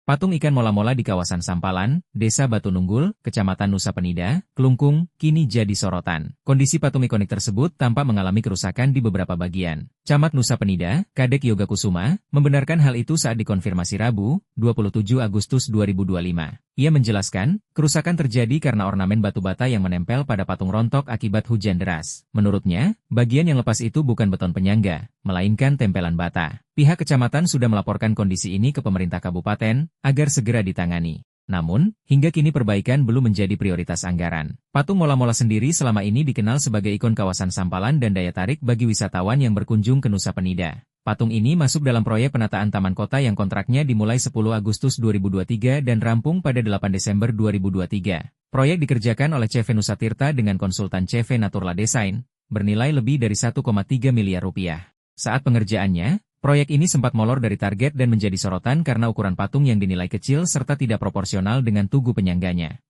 Patung ikan mola-mola di kawasan Sampalan, Desa Batu Nunggul, Kecamatan Nusa Penida, Kelungkung, kini jadi sorotan. Kondisi patung ikonik tersebut tampak mengalami kerusakan di beberapa bagian. Camat Nusa Penida, Kadek Yoga Kusuma, membenarkan hal itu saat dikonfirmasi Rabu, 27 Agustus 2025. Ia menjelaskan, kerusakan terjadi karena ornamen batu bata yang menempel pada patung rontok akibat hujan deras. Menurutnya, bagian yang lepas itu bukan beton penyangga, melainkan tempelan bata. Pihak kecamatan sudah melaporkan kondisi ini ke pemerintah kabupaten, agar segera ditangani. Namun, hingga kini perbaikan belum menjadi prioritas anggaran. Patung mola-mola sendiri selama ini dikenal sebagai ikon kawasan Sampalan dan daya tarik bagi wisatawan yang berkunjung ke Nusa Penida. Patung ini masuk dalam proyek penataan Taman Kota yang kontraknya dimulai 10 Agustus 2023 dan rampung pada 8 Desember 2023. Proyek dikerjakan oleh CV Nusa Tirta dengan konsultan CV Naturla Design, bernilai lebih dari 1,3 miliar rupiah. Saat pengerjaannya, proyek ini sempat molor dari target dan menjadi sorotan karena ukuran patung yang dinilai kecil serta tidak proporsional dengan tugu penyangganya.